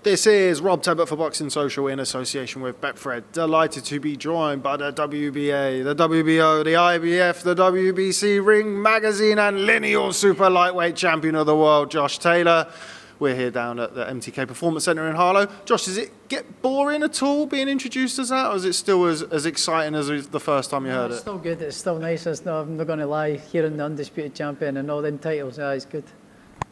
This is Rob Tebbutt for Boxing Social in association with Betfred. Delighted to be joined by the WBA, the WBO, the IBF, the WBC, Ring Magazine and Lineal Super Lightweight Champion of the World, Josh Taylor. We're here down at the MTK Performance Centre in Harlow. Josh, does it get boring at all being introduced as that, or is it still as exciting as the first time you heard it? It's still good, it's still nice. I'm not going to lie, hearing the undisputed champion and all them titles, it's good.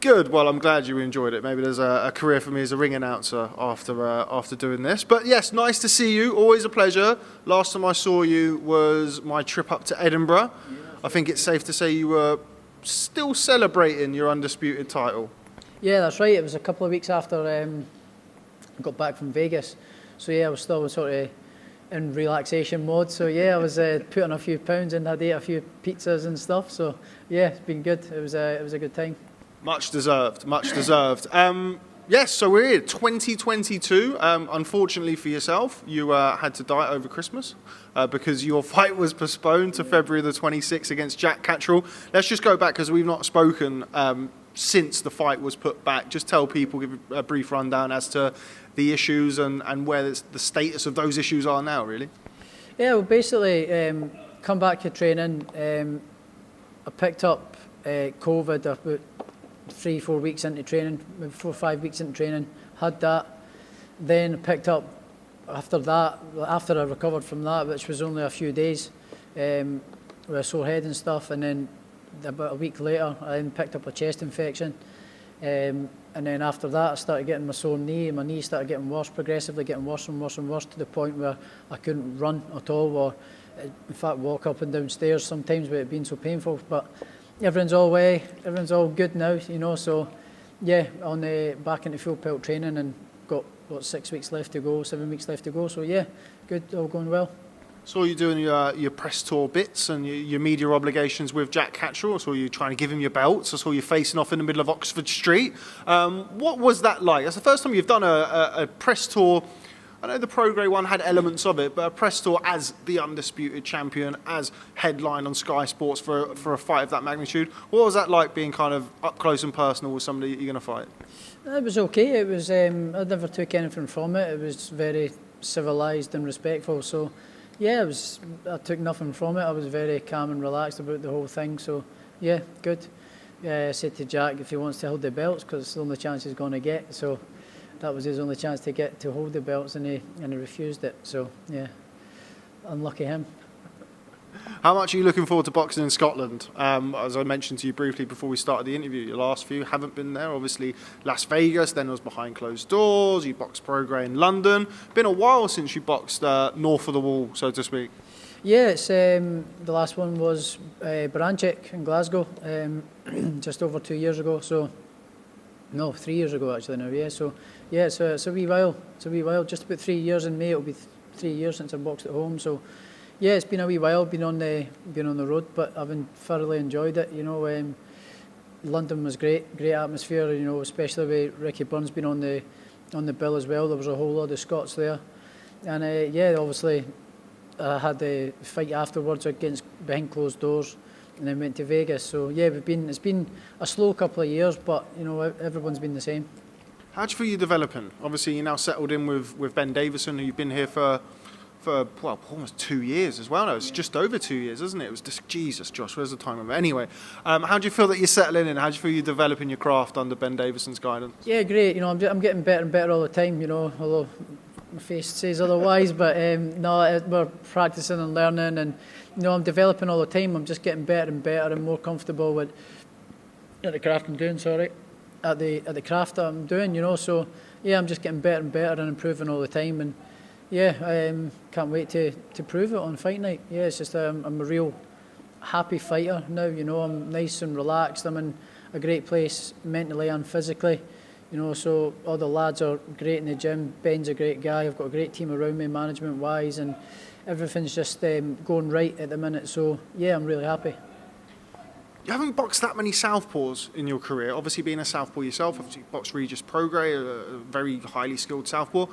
Good. Well, I'm glad you enjoyed it. Maybe there's a career for me as a ring announcer after doing this. But yes, nice to see you. Always a pleasure. Last time I saw you was my trip up to Edinburgh. Yeah, I think it's safe to say you were still celebrating your undisputed title. Yeah, that's right. It was a couple of weeks after I got back from Vegas. So yeah, I was still sort of in relaxation mode. So yeah, I was putting a few pounds in. I'd ate a few pizzas and stuff. So yeah, it's been good. It was a good time. Much deserved, much deserved. Yes, so we're here, 2022. Unfortunately for yourself, you had to die over Christmas because your fight was postponed to February the 26th against Jack Catterall. Let's just go back because we've not spoken since the fight was put back. Just tell people, give a brief rundown as to the issues and where the status of those issues are now, really. Yeah, well, basically, come back to training. I picked up COVID about 3-4 weeks into training, 4 or 5 weeks into training, had that. Then picked up after that, after I recovered from that, which was only a few days, with a sore head and stuff. And then about a week later, I then picked up a chest infection. And then after that, I started getting my sore knee, and my knee started getting worse, progressively getting worse and worse and worse, to the point where I couldn't run at all, or in fact walk up and down stairs sometimes with it being so painful. But everyone's all good now, you know. So yeah, back into full pelt training and got 6 weeks left to go, 7 weeks left to go. So yeah, good, all going well. Saw you doing your press tour bits and your media obligations with Jack Catterall. I saw you trying to give him your belts. I saw you facing off in the middle of Oxford Street. What was that like? That's the first time you've done a press tour. I know the Prograis one had elements of it, but a press tour as the undisputed champion, as headline on Sky Sports for a fight of that magnitude. What was that like, being kind of up close and personal with somebody that you're going to fight? It was okay. It was I never took anything from it. It was very civilised and respectful. So yeah, I took nothing from it. I was very calm and relaxed about the whole thing. So yeah, good. I said to Jack if he wants to hold the belts, because it's the only chance he's going to get. So that was his only chance to get to hold the belts, and he refused it. So yeah, unlucky him. How much are you looking forward to boxing in Scotland? As I mentioned to you briefly before we started the interview, your last few haven't been there. Obviously Las Vegas, then it was behind closed doors. You boxed Prograis in London. Been a while since you boxed north of the wall, so to speak. Yeah, it's the last one was Branchik in Glasgow, just over 2 years ago. So no, 3 years ago actually now. Yeah, so yeah, it's a wee while. It's a wee while. Just about 3 years in May. It'll be 3 years since I boxed at home. So yeah, it's been a wee while. Been on the road, but I've thoroughly enjoyed it. You know, London was great atmosphere. You know, especially with Ricky Burns being on the bill as well. There was a whole lot of Scots there, and yeah, obviously I had the fight afterwards against behind closed doors, and then went to Vegas. So yeah, it's been a slow couple of years, but you know, everyone's been the same. How do you feel you're developing? Obviously, you're now settled in with Ben Davison, who you've been here for well, almost 2 years as well. No, it's just over 2 years, isn't it? It was just, Jesus, Josh, where's the time of it? Anyway, how do you feel that you're settling in? How do you feel you're developing your craft under Ben Davison's guidance? Yeah, great. You know, I'm getting better and better all the time. You know, although my face says otherwise, but no, we're practicing and learning, and you know, I'm developing all the time. I'm just getting better and better and more comfortable with the craft I'm doing. At the craft that I'm doing, you know. So yeah, I'm just getting better and better and improving all the time, and yeah, can't wait to prove it on fight night. Yeah, it's just I'm a real happy fighter now. You know, I'm nice and relaxed. I'm in a great place mentally and physically. You know, so all the lads are great in the gym. Ben's a great guy. I've got a great team around me, management-wise, and everything's just going right at the minute. So yeah, I'm really happy. You haven't boxed that many southpaws in your career. Obviously, being a southpaw yourself, obviously you boxed Regis Prograis, a very highly skilled southpaw.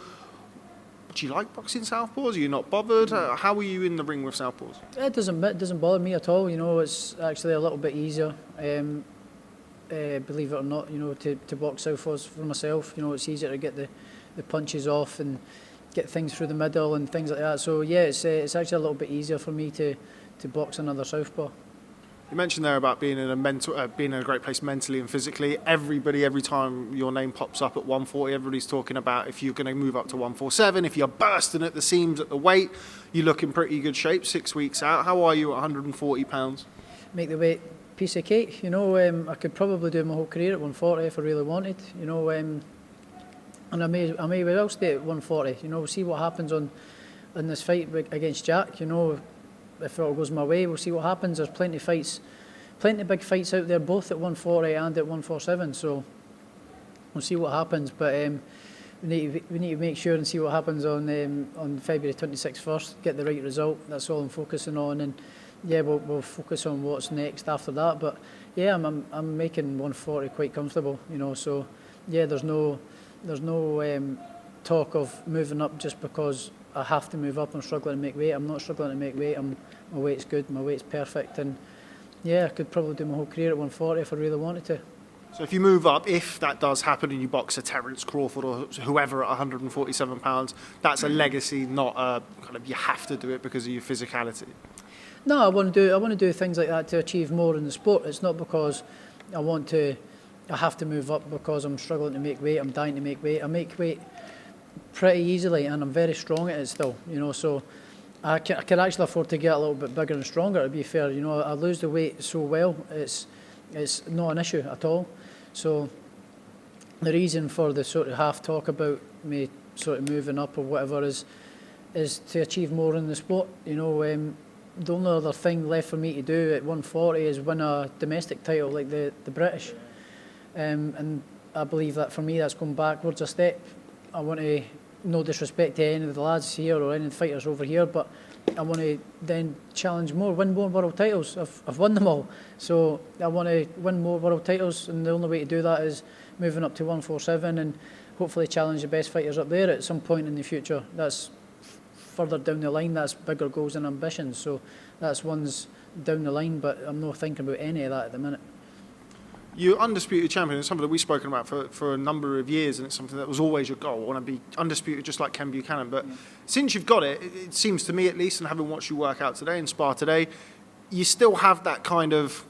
Do you like boxing southpaws? Are you not bothered? How are you in the ring with southpaws? It doesn't bother me at all. You know, it's actually a little bit easier. Believe it or not, you know, to box southpaws for myself. You know, it's easier to get the the punches off and get things through the middle and things like that. So yeah, it's actually a little bit easier for me to box another southpaw. You mentioned there about being in a great place mentally and physically. Everybody, every time your name pops up at 140, everybody's talking about if you're going to move up to 147, if you're bursting at the seams at the weight, you look in pretty good shape 6 weeks out. How are you at 140 pounds? Make the weight piece of cake. I could probably do my whole career at 140 if I really wanted. And I may well stay at 140. We'll see what happens in this fight against Jack. If it all goes my way, we'll see what happens. There's plenty of big fights out there, both at 140 and at 147. So we'll see what happens. But we need to make sure and see what happens on February 26th first. Get the right result. That's all I'm focusing on. And yeah, we'll focus on what's next after that. But yeah, I'm making 140 quite comfortable. So yeah, there's no talk of moving up just because I have to move up. I'm struggling to make weight. I'm not struggling to make weight. My weight's good. My weight's perfect. And yeah, I could probably do my whole career at 140 if I really wanted to. So if you move up, if that does happen and you box a Terence Crawford or whoever at 147 pounds, that's a legacy, not a kind of you have to do it because of your physicality. No, I want to do things like that to achieve more in the sport. It's not because I have to move up because I'm struggling to make weight. I'm dying to make weight. I make weight pretty easily, and I'm very strong at it still. So I can actually afford to get a little bit bigger and stronger. To be fair, I lose the weight so well. It's not an issue at all. So the reason for the sort of half talk about me sort of moving up or whatever is to achieve more in the sport. The only other thing left for me to do at 140 is win a domestic title like the British. And I believe that for me that's going backwards a step. I want to, no disrespect to any of the lads here or any of the fighters over here, but I want to then challenge more, win more world titles. I've won them all, so I want to win more world titles, and the only way to do that is moving up to 147 and hopefully challenge the best fighters up there at some point in the future. That's further down the line, that's bigger goals and ambitions, so that's one's down the line, but I'm not thinking about any of that at the minute. You're undisputed champion. It's something that we've spoken about for a number of years, and it's something that was always your goal. I want to be undisputed just like Ken Buchanan. But since you've got it, it seems to me at least, and having watched you work out today and spar today, you still have that kind of,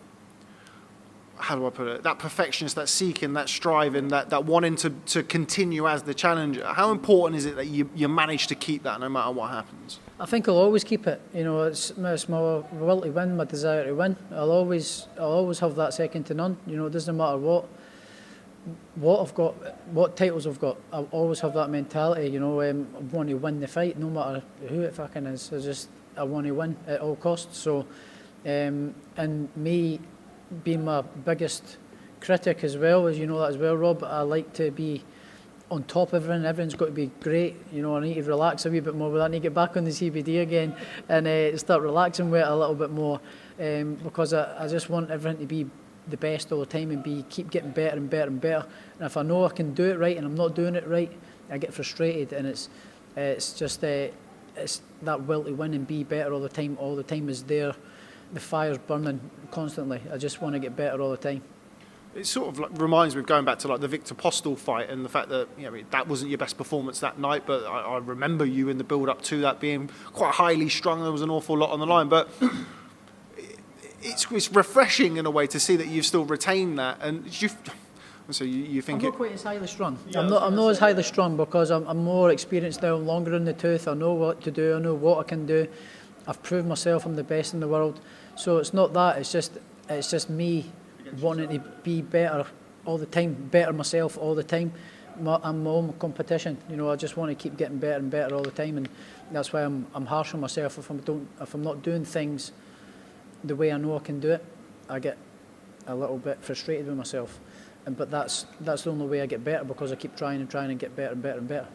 how do I put it, that perfectionist, that seeking, that striving, that wanting to continue as the challenger. How important is it that you manage to keep that no matter what happens? I think I'll always keep it. It's my will to win, my desire to win. I'll always have that second to none. It doesn't matter what I've got, what titles I've got. I'll always have that mentality. I want to win the fight, no matter who it fucking is. I want to win at all costs. So, and me being my biggest critic as well, as you know that as well, Rob. I like to be on top of everything. Everything's got to be great. I need to relax a wee bit more with that. I need to get back on the CBD again and start relaxing with it a little bit more because I just want everything to be the best all the time and keep getting better and better and better. And if I know I can do it right and I'm not doing it right, I get frustrated, and it's just it's that will to win and be better all the time. All the time is there. The fire's burning constantly. I just want to get better all the time. It sort of reminds me of going back to the Victor Postel fight and the fact that that wasn't your best performance that night, but I remember you in the build-up to that being quite highly strung. There was an awful lot on the line, but it's refreshing in a way to see that you've still retained that. And so you think I'm not quite as highly strung. Yeah, I'm not as highly strung because I'm more experienced now. I'm longer in the tooth. I know what to do. I know what I can do. I've proved myself. I'm the best in the world. So it's not that. It's just me wanting to be better all the time, better myself all the time. I'm my own competition. I just want to keep getting better and better all the time, and that's why I'm harsh on myself. If I'm not doing things the way I know I can do it, I get a little bit frustrated with myself. But that's the only way I get better, because I keep trying and get better and better and better.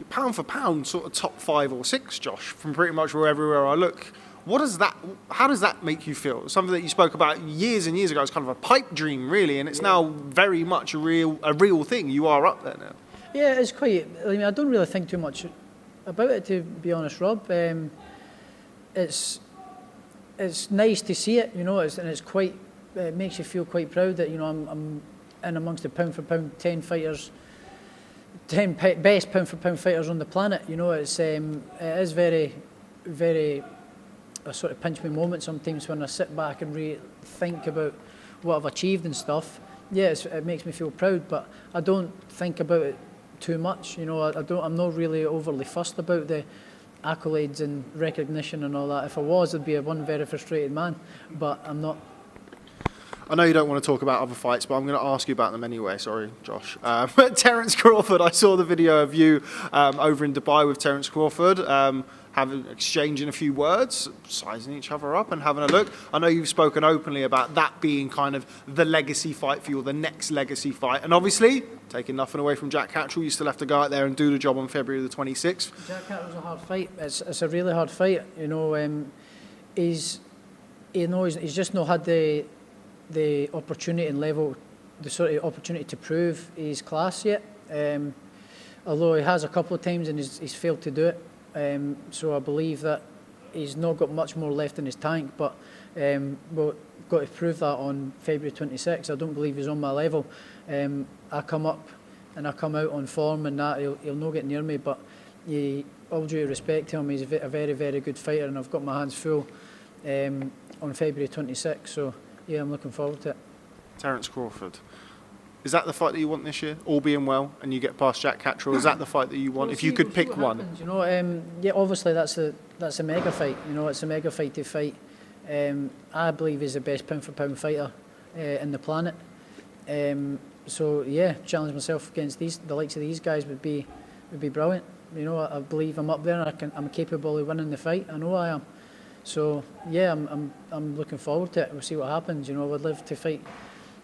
Pound for pound, sort of top 5 or 6, Josh, from pretty much everywhere I look. How does that make you feel? Something that you spoke about years and years ago is kind of a pipe dream, really, and it's now very much a real thing. You are up there now. Yeah, it's quite. I don't really think too much about it, to be honest, Rob. It's nice to see it, and it's quite. It makes you feel quite proud that I'm in amongst the pound for pound 10 fighters, best pound for pound fighters on the planet. You know, it is very, very a sort of pinch me moment sometimes when I sit back and think about what I've achieved and stuff. Yeah, it makes me feel proud, but I don't think about it too much. You know, I'm not really overly fussed about the accolades and recognition and all that. If I was, I'd be one very frustrated man, but I'm not. I know you don't want to talk about other fights, but I'm going to ask you about them anyway. Sorry, Josh. Terence Crawford, I saw the video of you over in Dubai with Terence Crawford, exchanging a few words, sizing each other up and having a look. I know you've spoken openly about that being kind of the legacy fight for you, or the next legacy fight. And obviously, taking nothing away from Jack Catterall, you still have to go out there and do the job on February the 26th. Jack Catterall's a hard fight. It's a really hard fight. You know, he's just not had the opportunity and level, the sort of opportunity to prove his class yet. Although he has a couple of times and he's failed to do it. So I believe that he's not got much more left in his tank, but we've got to prove that on February 26th. I don't believe he's on my level. I come up and I come out on form and that, he'll not get near me, but all due respect to him, he's a very, very good fighter, and I've got my hands full on February 26th. So yeah, I'm looking forward to it. Terence Crawford. Is that the fight that you want this year, all being well, and you get past Jack Catterall? Is that the fight that you want, if you could pick one? Happens, you know, yeah, obviously that's a mega fight. You know, it's a mega fight to fight. I believe he's the best pound for pound fighter in the planet. So yeah, challenge myself against the likes of these guys would be brilliant. You know, I believe I'm up there and I'm capable of winning the fight. I know I am. So yeah, I'm looking forward to it. We'll see what happens. You know, I would love to fight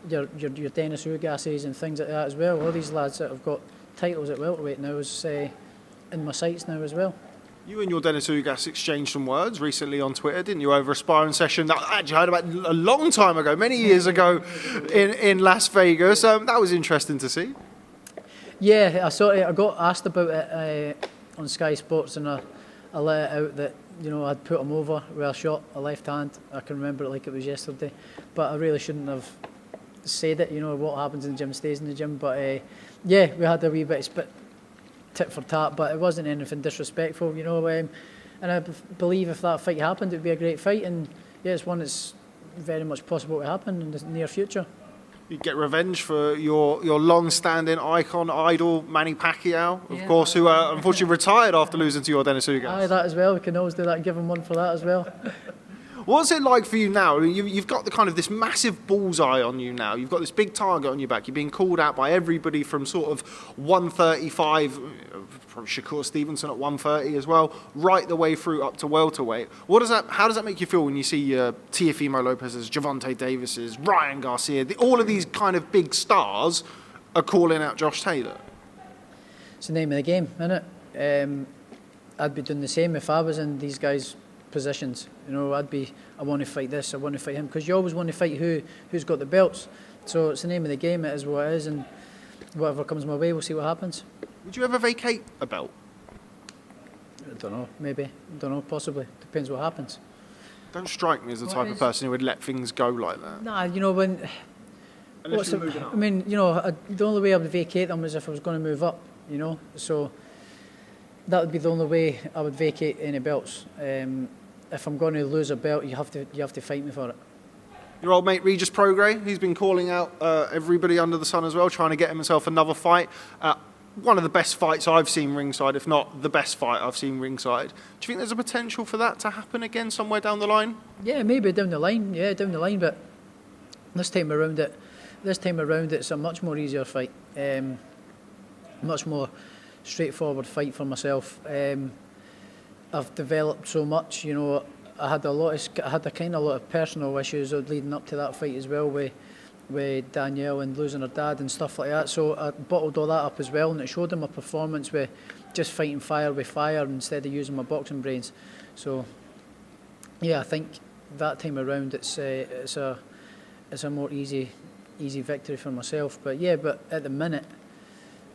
your Dennis Ugases and things like that as well. All these lads that have got titles at welterweight now is in my sights now as well. You and your Dennis Ugas exchanged some words recently on Twitter, didn't you, over a sparring session that I actually heard about a long time ago, many years ago in Las Vegas. That was interesting to see. Yeah, I got asked about it on Sky Sports, and I let it out that, you know, I'd put him over with a shot, a left hand. I can remember it like it was yesterday, but I really shouldn't have said it. You know, what happens in the gym stays in the gym. But yeah, we had a wee bit of tit for tat, but it wasn't anything disrespectful, you know. And I believe if that fight happened, it'd be a great fight, and yeah, it's one that's very much possible to happen in the near future. You get revenge for your long-standing idol, Manny Pacquiao, of course, who unfortunately retired after losing to your Dennis Ugas. Aye, that as well. We can always do that. Give him one for that as well. What's it like for you now? You've got the kind of this massive bullseye on you now. You've got this big target on your back. You're being called out by everybody from sort of 135, from Shakur Stevenson at 130 as well, right the way through up to welterweight. How does that make you feel when you see Teofimo Lopez's, Gervonta Davis's, Ryan Garcia, all of these kind of big stars are calling out Josh Taylor? It's the name of the game, isn't it? I'd be doing the same if I was in these guys' positions. You know, I want to fight this, I want to fight him, because you always want to fight who's got the belts. So it's the name of the game. It is what it is, and whatever comes my way, we'll see what happens. Would you ever vacate a belt? I don't know, maybe. I don't know, possibly. Depends what happens. Don't strike me as the type of person who would let things go like that. Nah, you know, when... Unless you're moving up. I mean, you know, the only way I would vacate them is if I was going to move up, you know. So that would be the only way I would vacate any belts. If I'm going to lose a belt, you have to fight me for it. Your old mate Regis Prograis, he's been calling out everybody under the sun as well, trying to get himself another fight. One of the best fights I've seen ringside, if not the best fight I've seen ringside. Do you think there's a potential for that to happen again somewhere down the line? Yeah, maybe down the line. Yeah, down the line. But this time around, it's a much more easier fight. Much more straightforward fight for myself. I've developed so much, you know. I had a lot of personal issues leading up to that fight as well, with Danielle and losing her dad and stuff like that. So I bottled all that up as well, and it showed in my performance with just fighting fire with fire instead of using my boxing brains. So yeah, I think that time around it's a more easy victory for myself. But at the minute,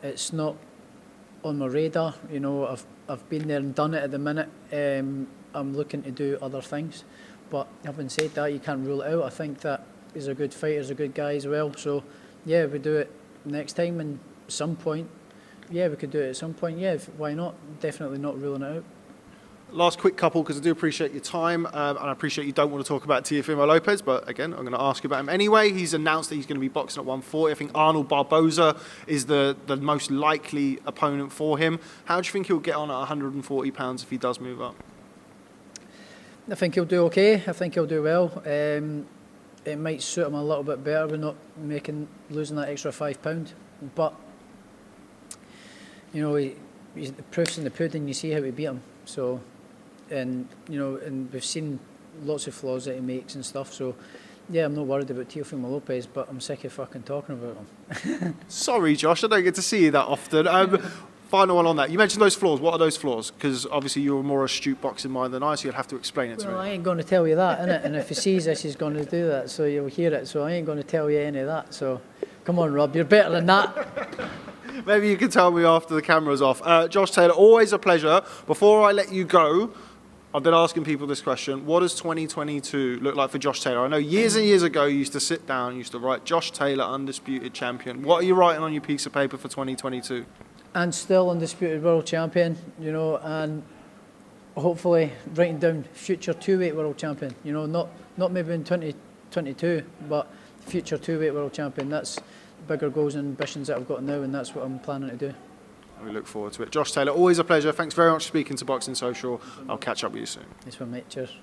it's not on my radar. You know, I've been there and done it. At the minute, I'm looking to do other things. But having said that, you can't rule it out. I think that he's a good fighter, he's a good guy as well. So yeah, we do it next time, and at some point yeah, we could do it at some point. Yeah, why not? Definitely not ruling it out. Last quick couple, because I do appreciate your time, and I appreciate you don't want to talk about Teofimo Lopez, but again, I'm going to ask you about him anyway. He's announced that he's going to be boxing at 140. I think Arnold Barboza is the most likely opponent for him. How do you think he'll get on at 140 pounds if he does move up? I think he'll do okay. I think he'll do well. It might suit him a little bit better with not losing that extra £5. But you know, the proof's in the pudding. You see how we beat him. So, and you know, and we've seen lots of flaws that he makes and stuff. So, yeah, I'm not worried about Teofimo Lopez, but I'm sick of fucking talking about him. Sorry, Josh, I don't get to see you that often. Final one on that. You mentioned those flaws. What are those flaws? Because obviously you're a more astute boxing mind than I, so you'll have to explain it to me. Well, I ain't going to tell you that, innit? And if he sees this, he's going to do that, so you'll hear it. So I ain't going to tell you any of that. So, come on, Rob, you're better than that. Maybe you can tell me after the camera's off. Josh Taylor, always a pleasure. Before I let you go, I've been asking people this question. What does 2022 look like for Josh Taylor? I know years and years ago you used to sit down, you used to write Josh Taylor, undisputed champion. What are you writing on your piece of paper for 2022? And still undisputed world champion, you know, and hopefully writing down future two-weight world champion. You know, not maybe in 2022, but future two-weight world champion. That's bigger goals and ambitions that I've got now, and that's what I'm planning to do. We look forward to it. Josh Taylor, always a pleasure. Thanks very much for speaking to Boxing Social. I'll catch up with you soon. This one, mate. Cheers.